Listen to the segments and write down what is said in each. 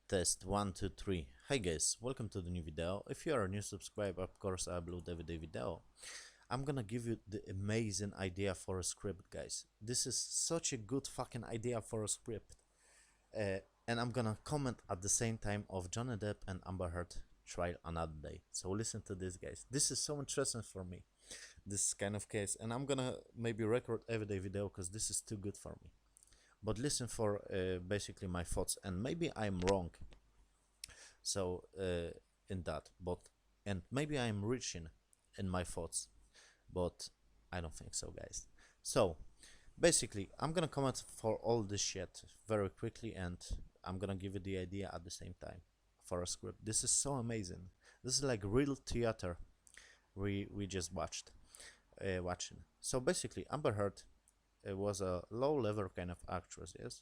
Test 1, 2, 3. Hi guys, welcome to the new video. If you are a new subscriber, of course I upload everyday video. I'm gonna give you the amazing idea for a script, guys. This is such a good fucking idea for a script. And I'm gonna comment at the same time of Johnny Depp and Amber Heard trial another day. So listen to this, guys. This is so interesting for me, this kind of case, and I'm gonna maybe record everyday video because this is too good for me. But listen for basically my thoughts, and maybe I'm wrong. So in that, but and maybe I'm reaching in my thoughts, but I don't think so, guys. So basically, I'm gonna comment for all this shit very quickly, and I'm gonna give you the idea at the same time for a script. This is so amazing. This is like real theater we just watching. So basically, Amber Heard was a low-level kind of actress, yes,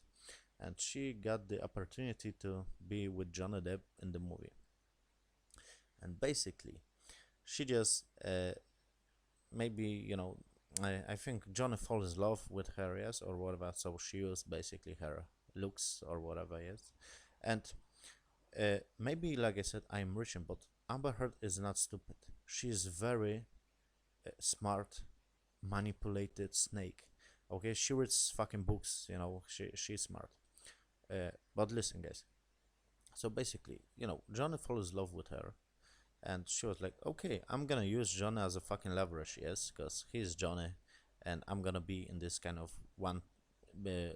and she got the opportunity to be with Johnny Depp in the movie. And basically, she just maybe I think Johnny falls in love with her, yes, or whatever. So she used basically her looks or whatever, yes, and maybe like I said, I'm reaching, but Amber Heard is not stupid. She is very smart, manipulated snake. Okay, she reads fucking books, she's smart. But listen, guys. So basically, Johnny falls in love with her, and she was like, "Okay, I'm gonna use Johnny as a fucking leverage, yes, because he's Johnny, and I'm gonna be in this kind of uh,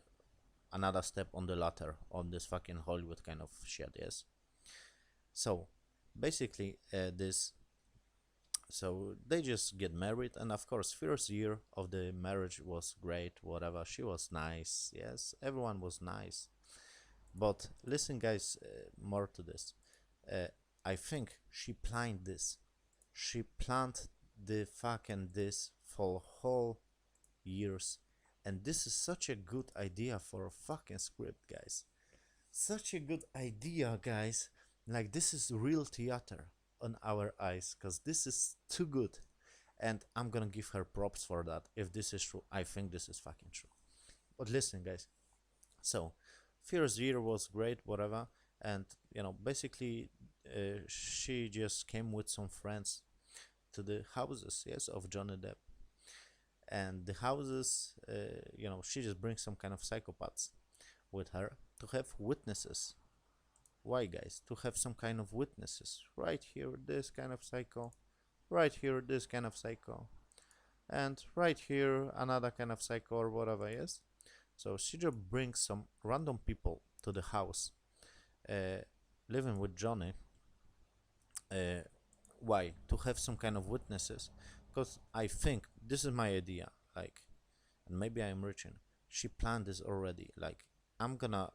another step on the ladder on this fucking Hollywood kind of shit, yes." So basically, so they just get married, and of course, first year of the marriage was great, whatever. She was nice, yes, everyone was nice. But listen, guys, more to this. Uh, I think she planned this. She planned the fucking this for whole years, and this is such a good idea for a fucking script, guys. Such a good idea, guys. Like this is real theater on our eyes, cause this is too good, and I'm gonna give her props for that. If this is true, I think this is fucking true. But listen, guys. So first year was great, whatever, and basically, she just came with some friends to the houses, yes, of Johnny Depp, and the houses, she just brings some kind of psychopaths with her to have witnesses. Why, guys? To have some kind of witnesses. Right here, this kind of psycho. Right here, this kind of psycho. And right here, another kind of psycho or whatever, yes? So she just brings some random people to the house, uh, living with Johnny. Uh, why? To have some kind of witnesses. Because I think this is my idea. Like, and maybe I'm reaching. She planned this already. Like, I'm gonna,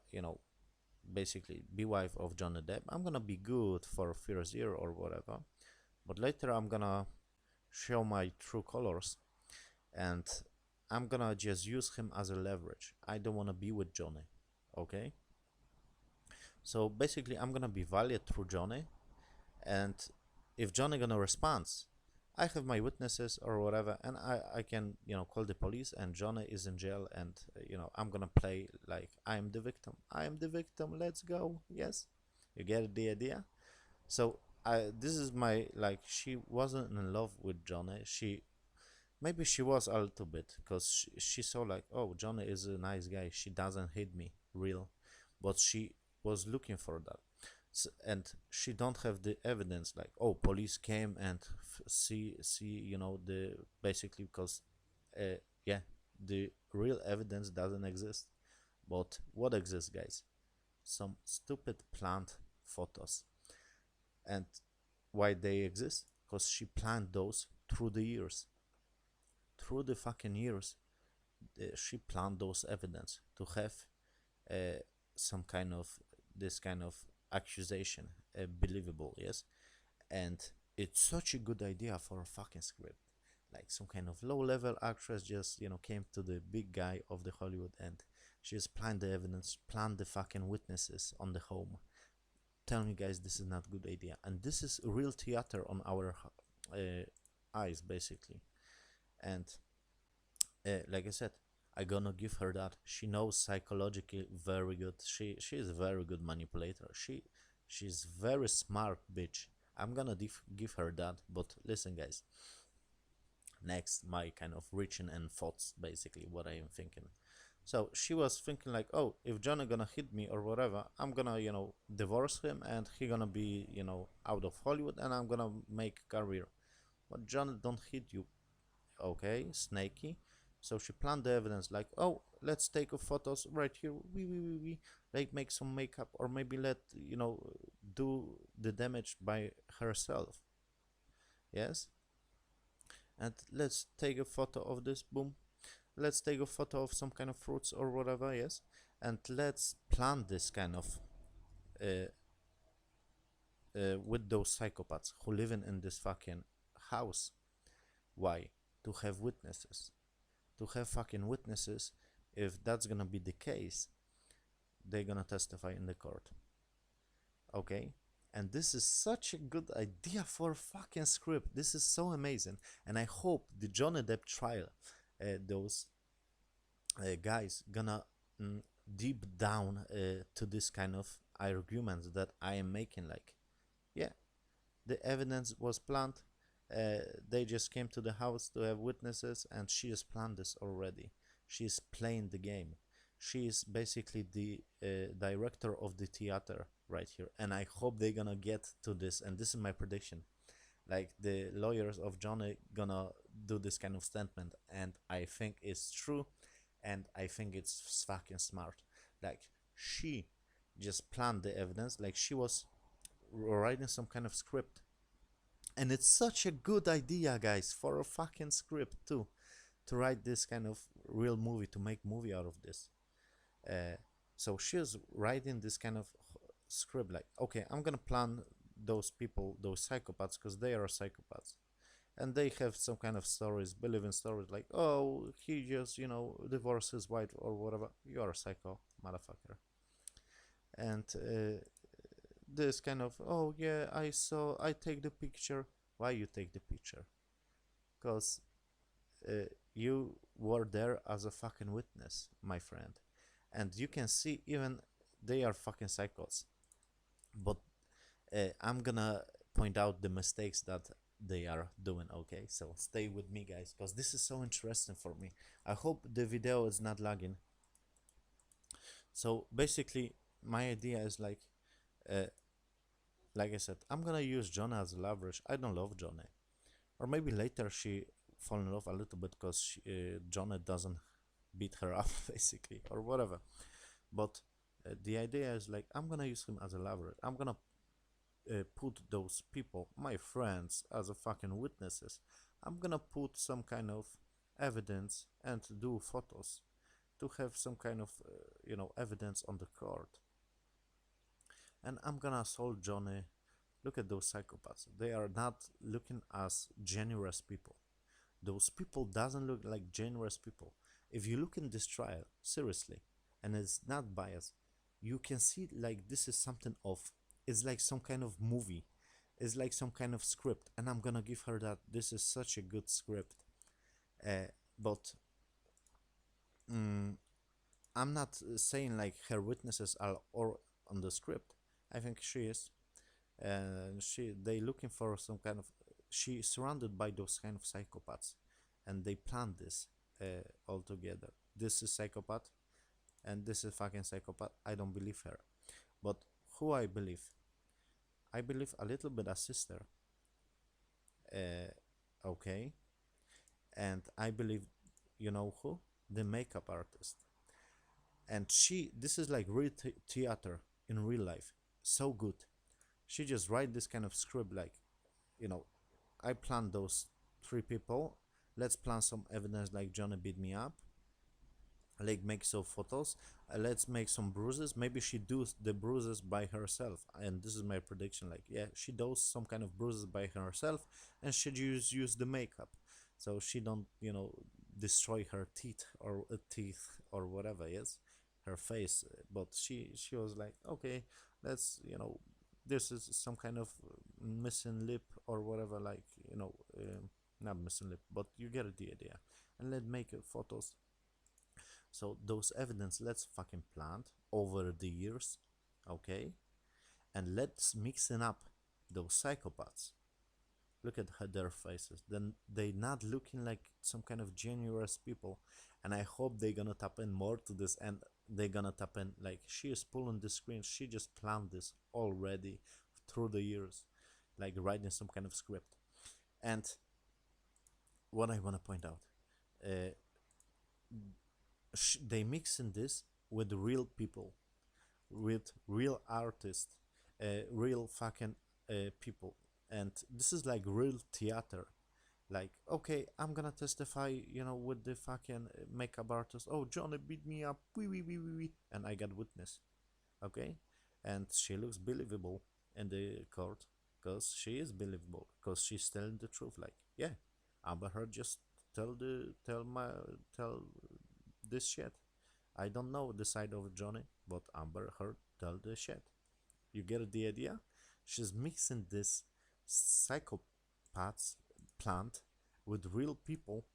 basically be wife of Johnny Depp. I'm gonna be good for first year or whatever. But later I'm gonna show my true colors, and I'm gonna just use him as a leverage. I don't wanna be with Johnny. Okay? So basically I'm gonna be valued through Johnny, and if Johnny gonna respond, I have my witnesses or whatever, and I can call the police, and Johnny is in jail, and I'm gonna play like I am the victim. I am the victim. Let's go. Yes, you get the idea. So this is my, like, she wasn't in love with Johnny. Maybe she was a little bit, because she saw like, oh, Johnny is a nice guy. She doesn't hate me real, but she was looking for that. And she don't have the evidence, like, oh, police came and see the basically, because yeah, the real evidence doesn't exist. But what exists, guys? Some stupid plant photos. And why they exist? Because she planned those through the years, through the fucking years. She planned those evidence to have uh, some kind of this kind of accusation believable, yes. And it's such a good idea for a fucking script. Like some kind of low level actress just came to the big guy of the Hollywood, and she just planned the evidence, planned the fucking witnesses on the home. Tell me, guys, this is not good idea, and this is real theater on our eyes, basically. And like I said, I gonna give her that. She knows psychologically very good. She is a very good manipulator. She's very smart bitch. I'm gonna give her that. But listen, guys. Next, my kind of reaching and thoughts, basically what I am thinking. So she was thinking like, oh, if Johnny gonna hit me or whatever, I'm gonna, divorce him and he gonna be, out of Hollywood and I'm gonna make career. But Johnny don't hit you, okay, snaky. So she planned the evidence like, oh, let's take a photos right here, we, like make some makeup or maybe let, do the damage by herself. Yes, and let's take a photo of this, boom, let's take a photo of some kind of fruits or whatever, yes, and let's plan this kind of uh, with those psychopaths who living in this fucking house. Why? To have witnesses, to have fucking witnesses. If that's gonna be the case, they're gonna testify in the court, okay. And this is such a good idea for a fucking script. This is so amazing, and I hope the Johnny Depp trial, those guys gonna deep down to this kind of arguments that I am making. Like, yeah, the evidence was planned. They just came to the house to have witnesses, and she has planned this already. She's playing the game. She is basically the director of the theater right here, and I hope they're gonna get to this. And this is my prediction. Like the lawyers of Johnny gonna do this kind of statement, and I think it's true, and I think it's fucking smart. Like she just planned the evidence, like she was writing some kind of script, and it's such a good idea, guys, for a fucking script too, to write this kind of real movie, to make movie out of this. So she's writing this kind of script, like, okay, I'm gonna plan those people, those psychopaths, because they are psychopaths, and they have some kind of stories, believing stories like, oh, he just, divorced his wife or whatever. You are a psycho, motherfucker. And this kind of, oh yeah, I take the picture. Why you take the picture? Because you were there as a fucking witness, my friend, and you can see even they are fucking psychos. But I'm gonna point out the mistakes that they are doing, okay? So stay with me, guys, because this is so interesting for me. I hope the video is not lagging. So basically my idea is like I said, I'm gonna use Johnny as leverage. I don't love Johnny, or maybe later she fall in love a little bit because Johnny doesn't beat her up basically, or whatever. But the idea is like, I'm gonna use him as a leverage. I'm gonna put those people, my friends, as a fucking witnesses. I'm gonna put some kind of evidence and do photos to have some kind of evidence on the court. And I'm gonna assault Johnny. Look at those psychopaths. They are not looking as generous people. Those people doesn't look like generous people. If you look in this trial seriously, and it's not biased, you can see like this is something of, it's like some kind of movie, it's like some kind of script, and I'm gonna give her that. This is such a good script. But I'm not saying like her witnesses are or on the script. I think she is, and they looking for some kind of, she surrounded by those kind of psychopaths, and they planned this all together. This is psychopath, and this is fucking psychopath. I don't believe her, but who I believe? I believe a little bit a sister. Okay, and I believe, you know who? The makeup artist. And this is like real theater in real life. So good. She just write this kind of script like, you know, I plan those three people. Let's plan some evidence like Johnny beat me up. Like make some photos. Let's make some bruises. Maybe she does the bruises by herself. And this is my prediction. Like, yeah, she does some kind of bruises by herself, and she use the makeup, so she don't destroy her teeth or whatever. Yes, her face. But she was like, okay, let's this is some kind of missing lip or whatever, like not missing lip, but you get the idea. And let's make photos So those evidence let's fucking plant over the years, okay? And let's mixing up those psychopaths. Look at their faces. Then they not looking like some kind of generous people. And I hope they gonna tap in more to this, and they gonna tap in like she is pulling the screen. She just planned this already through the years, like writing some kind of script. And what I wanna point out, uh, they mixing this with real people, with real artists, real fucking people, and this is like real theater. Like, okay, I'm gonna testify, with the fucking makeup artist. Oh, Johnny beat me up, wee wee wee wee wee, and I got witness. Okay, and she looks believable in the court because she is believable because she's telling the truth. Like, yeah, Amber Heard just tell this shit. I don't know the side of Johnny, but Amber Heard tell the shit. You get the idea? She's mixing this psychopaths plant with real people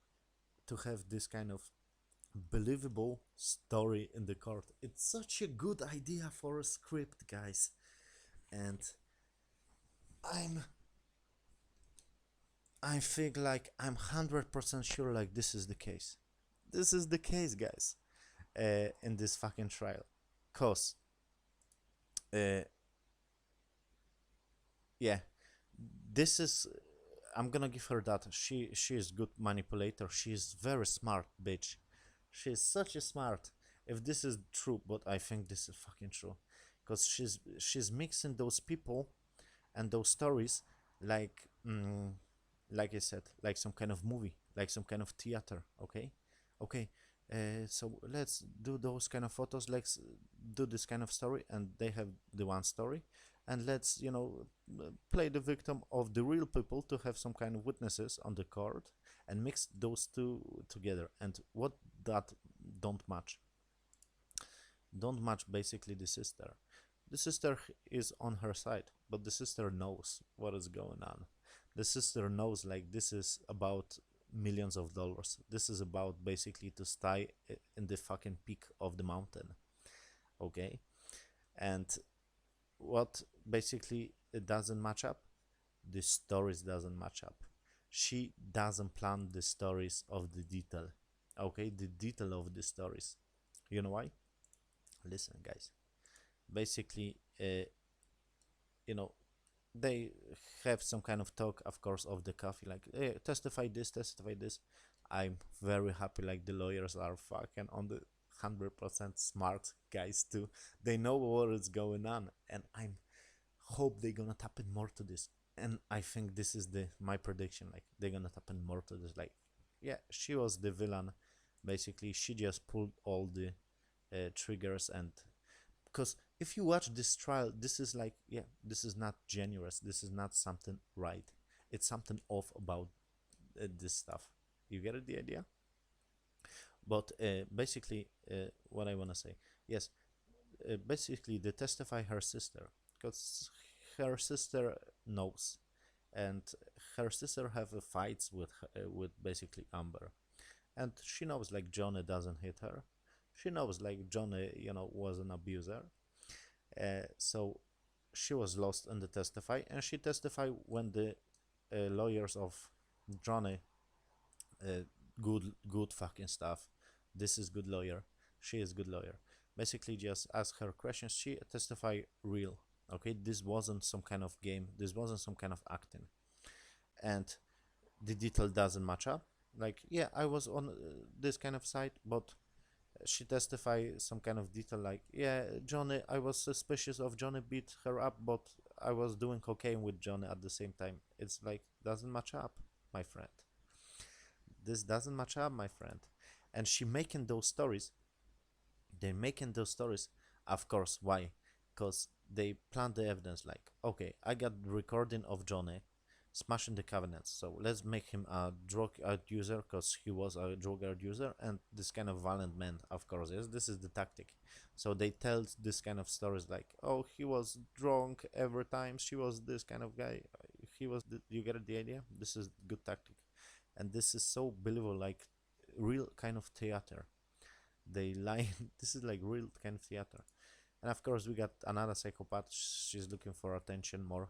to have this kind of believable story in the court. It's such a good idea for a script, guys. And I'm I think like I'm 100% sure like this is the case. This is the case, guys, in this fucking trial. Cause uh, yeah, this is I'm gonna give her that. She is good manipulator. She's very smart bitch. She's such a smart. If this is true, but I think this is fucking true, because she's mixing those people and those stories like like I said, like some kind of movie, like some kind of theater. Okay, okay. So let's do those kind of photos. Let's do this kind of story, and they have the one story, and let's play the victim of the real people to have some kind of witnesses on the court and mix those two together. And what that don't match, basically the sister is on her side, but the sister knows what is going on. The sister knows like this is about millions of dollars. This is about basically to stay in the fucking peak of the mountain. Okay, and what basically it doesn't match up, the stories doesn't match up. She doesn't plan the stories of the detail. Okay, the detail of the stories. You know why? Listen, guys. Basically, you know, they have some kind of talk, of course, of the coffee, like, hey, testify this, testify this. I'm very happy, like, the lawyers are fucking on the 100% smart guys too. They know what is going on, and I'm hope they're gonna tap in more to this. And I think this is my prediction. Like they're gonna tap in more to this. Like, yeah, she was the villain. Basically, she just pulled all the triggers, and because if you watch this trial, this is like, yeah, this is not generous. This is not something right. It's something off about this stuff. You get the idea? But basically, what I wanna say, yes, basically they testify her sister because her sister knows, and her sister have fights with basically Amber, and she knows like Johnny doesn't hit her. She knows like Johnny, was an abuser. So she was lost in the testify, and she testified when the lawyers of Johnny, uh, good fucking stuff. This is good lawyer. She is good lawyer. Basically, just ask her questions. She testify real. Okay, this wasn't some kind of game. This wasn't some kind of acting, and the detail doesn't match up. Like, yeah, I was on this kind of side, but she testify some kind of detail like, yeah, Johnny, I was suspicious of Johnny beat her up, but I was doing cocaine with Johnny at the same time. It's like doesn't match up, my friend. This doesn't match up, my friend. And she making those stories. They're making those stories, of course. Why? Because they plant the evidence. Like, okay, I got recording of Johnny smashing the covenants, so let's make him a drug art user because he was a drug art user and this kind of violent man, of course. Yes, this is the tactic. So they tell this kind of stories like, oh, he was drunk every time, she was this kind of guy, you get the idea. This is good tactic, and this is so believable, like real kind of theater. they lie. This is like real kind of theater. And of course we got another psychopath. She's looking for attention more.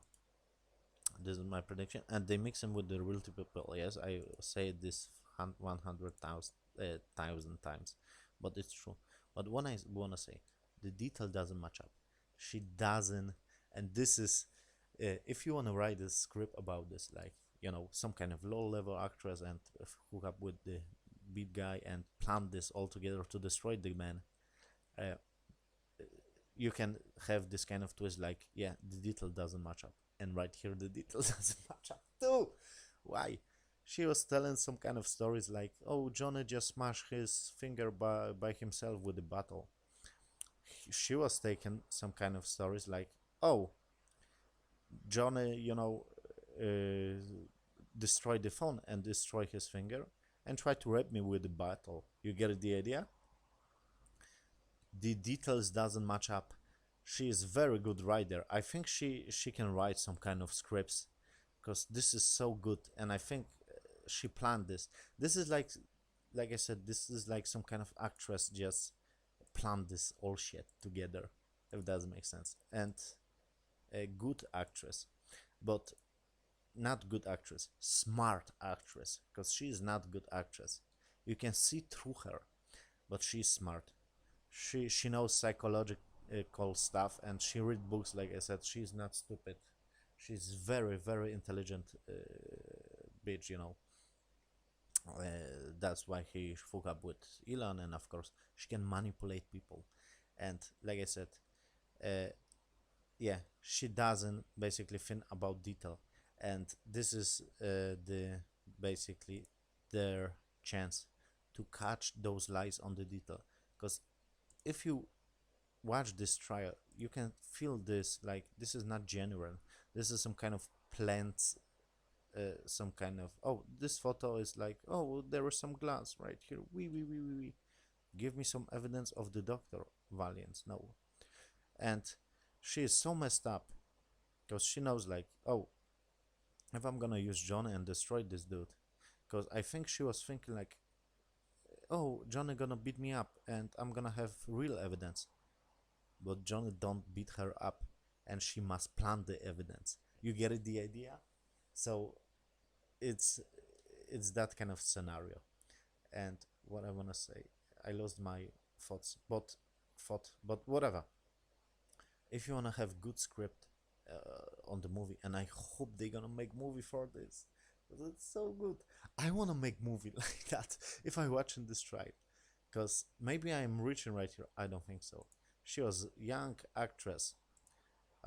This is my prediction. And they mix him with the real people. Yes, I say this 100,000 times, but it's true. But what I wanna say, the detail doesn't match up. She doesn't. And this is, if you wanna write a script about this, like, some kind of low level actress and hook up with the beat guy and plan this all together to destroy the man, uh, you can have this kind of twist, like, yeah, the detail doesn't match up. And right here the detail doesn't match up too. Why? She was telling some kind of stories like, oh, Johnny just smashed his finger by himself with a bottle. She was taking some kind of stories like, oh, Johnny, destroyed the phone and destroy his finger and try to rape me with the bottle. You get the idea? The details doesn't match up. She is very good writer. I think she can write some kind of scripts, because this is so good, and I think she planned this. This is like I said, this is like some kind of actress just planned this all shit together, if that doesn't make sense. And a good actress, but not good actress, smart actress, because she is not good actress. You can see through her, but she's smart. She knows psychological stuff, and she read books. Like I said, she's not stupid. She's very very intelligent bitch. That's why he hooked up with Elon, and of course she can manipulate people. And like I said, yeah, she doesn't basically think about detail, and this is the basically their chance to catch those lies on the detail. Because if you watch this trial, you can feel this, like, this is not genuine. This is some kind of plant, some kind of, oh, this photo is like, oh, there is some glass right here. We give me some evidence of the doctor Valiance. No. And she is so messed up, because she knows, like, oh, if I'm gonna use Johnny and destroy this dude, because I think she was thinking like, oh, Johnny gonna beat me up and I'm gonna have real evidence. But Johnny don't beat her up, and she must plant the evidence. You get it, the idea? So it's that kind of scenario. And what I wanna say, I lost my but whatever. If you wanna have good script on the movie, and I hope they're gonna make movie for this, because it's so good. I wanna make movie like that if I watching this trial, because maybe I'm reaching right here. I don't think so. She was young actress,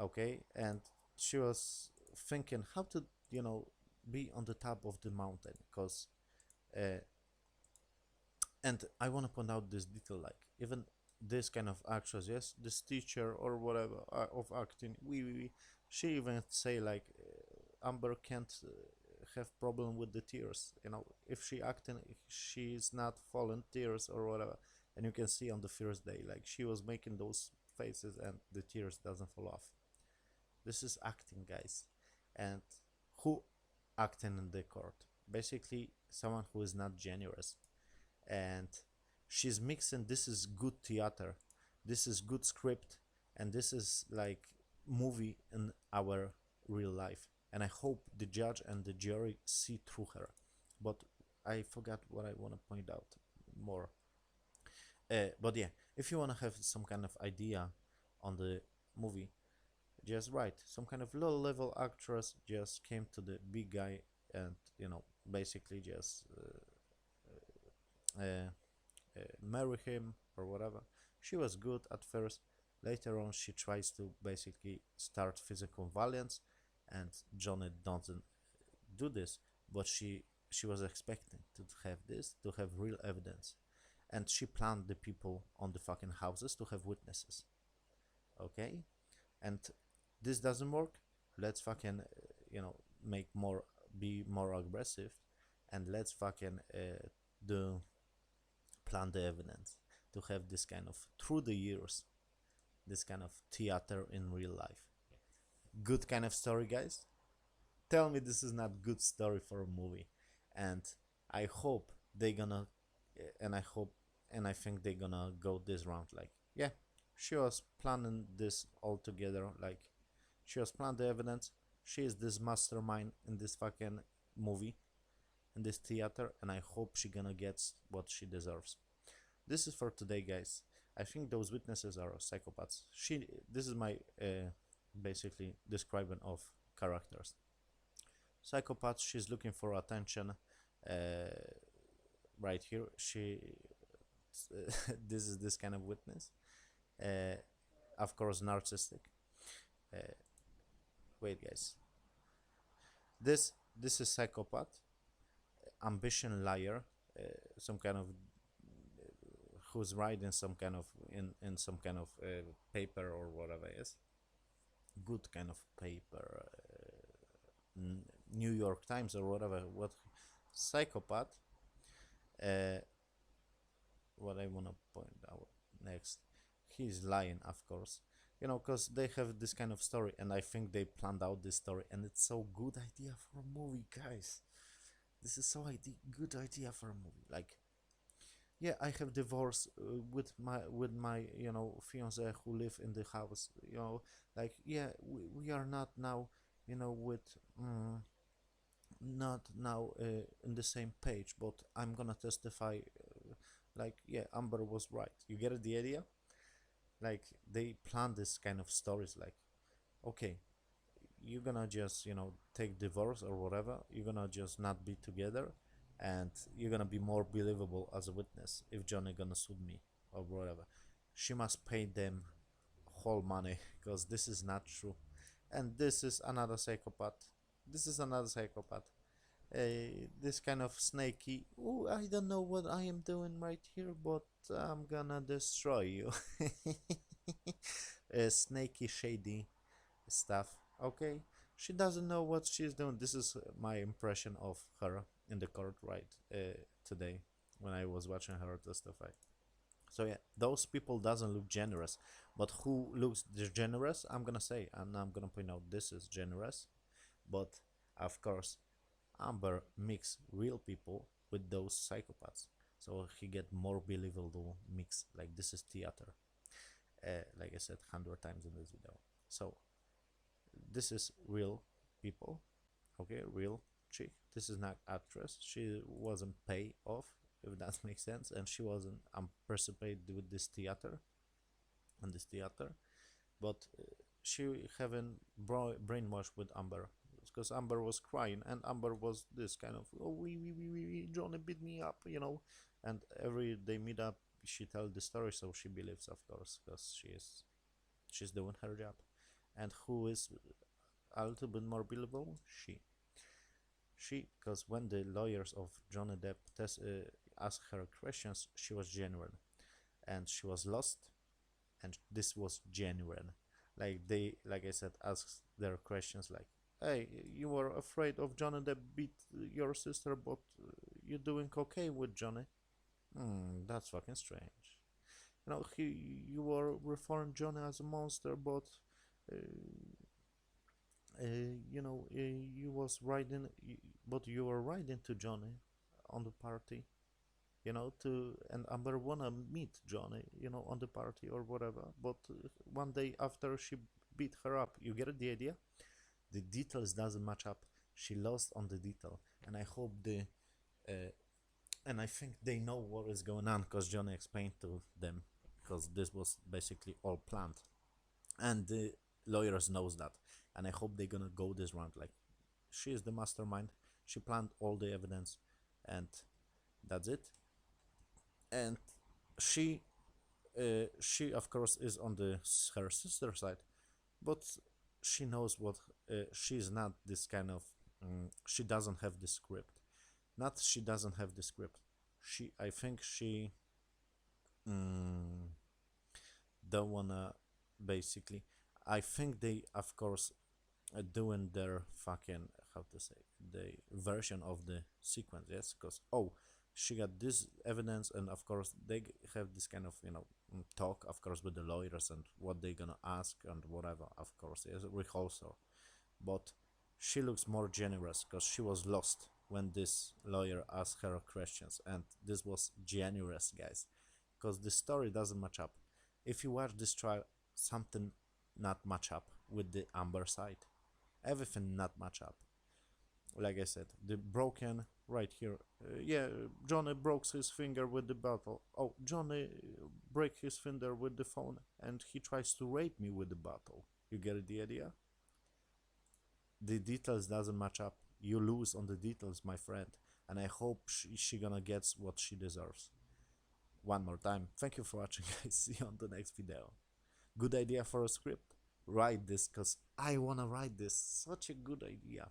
okay, and she was thinking how to be on the top of the mountain, because uh, and I want to point out this detail, like, even this kind of actress, yes, this teacher or whatever of acting, she even say like, Amber can't have problem with the tears, if she acting, she's not falling tears or whatever. And you can see on the first day, like, she was making those faces and the tears doesn't fall off. This is acting, guys. And who acting in the court? Basically someone who is not generous. And she's mixing, this is good theater, this is good script, and this is like movie in our real life. And I hope the judge and the jury see through her. But I forgot what I want to point out more. But yeah, if you want to have some kind of idea on the movie, just write some kind of low level actress just came to the big guy and basically just marry him or whatever. She was good at first. Later on, she tries to basically start physical violence, and Johnny doesn't do this. But she was expecting to have this, to have real evidence, and she planned the people on the fucking houses to have witnesses. Okay, and this doesn't work. Let's fucking make more, be more aggressive, and let's fucking do plan the evidence to have this kind of, through the years, this kind of theater in real life. Good kind of story, guys. Tell me this is not good story for a movie. And I hope they gonna and I hope and I think they're gonna go this round. Like, yeah, she was planning this all together. Like, she was planning the evidence. She is this mastermind in this fucking movie, in this theater, and I hope she gonna get what she deserves. This is for today, guys. I think those witnesses are psychopaths. This is my basically describing of characters. Psychopath. She's looking for attention. Right here, this is this kind of witness. Uh, of course, narcissistic. Uh, Wait, guys. This is psychopath, ambition, liar, some kind of who's writing some kind of in some kind of paper or whatever it is. Good kind of paper, New York Times or whatever. What psychopath? Uh, what I wanna point out next, he's lying, of course. You know, because they have this kind of story, and I think they planned out this story, and it's so good idea for a movie, guys. This is so good idea for a movie. Like, yeah, I have divorced with my fiance who live in the house. Like, yeah, we are not now, with not now in the same page, but I'm gonna testify. Like, yeah, Amber was right. You get the idea? Like, they plan this kind of stories. Like, okay, you're gonna just take divorce or whatever, you're gonna just not be together, and you're gonna be more believable as a witness if Johnny gonna sue me or whatever. She must pay them whole money because this is not true. And this is another psychopath. This is another psychopath. This kind of snaky. Oh, I don't know what I am doing right here, but I'm gonna destroy you. Snaky, shady stuff. Okay, she doesn't know what she's doing. This is my impression of her in the court right today when I was watching her testify. So yeah, those people doesn't look generous, but who looks generous? I'm gonna say, and I'm gonna point out this is generous, but of course, Amber mix real people with those psychopaths, so he get more believable mix. Like, this is theater, like I said 100 times in this video. So this is real people, okay, real chick. This is not actress. She wasn't pay off, if that makes sense, and she wasn't participated with this theater and this theater, but she haven't brainwashed with Amber, because Amber was crying, and Amber was this kind of, oh, we Johnny beat me up, and every they meet up, she tell the story, so she believes, of course, because she's doing her job. And who is a little bit more believable? She, because when the lawyers of Johnny Depp asked her questions, she was genuine, and she was lost, and this was genuine. Like, they, like I said, asked their questions like, hey, you were afraid of Johnny Depp beat your sister, but you're doing okay with Johnny. That's fucking strange. You were referring Johnny as a monster, but uh, you was riding, but you were riding to Johnny on the party, and Amber wanna meet Johnny, on the party or whatever. But one day after she beat her up, you get the idea? The details doesn't match up. She lost on the detail, and I hope and I think they know what is going on, because Johnny explained to them, because this was basically all planned, and the lawyers knows that, and I hope they're gonna go this round. Like, she is the mastermind. She planned all the evidence, and that's it. And she of course is on her sister's side, but she knows what she's not this kind of. She doesn't have the script. Not she doesn't have the script. I think she don't wanna basically. I think they, of course, doing their fucking, how to say, the version of the sequence. Yes, because, oh, she got this evidence, and of course they have this kind of talk, of course, with the lawyers and what they gonna ask and whatever, of course, is rehearsal. But she looks more generous because she was lost when this lawyer asked her questions, and this was generous, guys. because the story doesn't match up. If you watch this trial, something not match up with the Amber side. Everything not match up. Like I said, the broken right here. Yeah, Johnny broke his finger with the bottle. Oh, Johnny break his finger with the phone, and he tries to rape me with the bottle. You get the idea? The details doesn't match up. You lose on the details, my friend, and I hope she gonna get what she deserves. One more time, thank you for watching, guys. See you on the next video. Good idea for a script? Write this, cause I wanna write this. Such a good idea.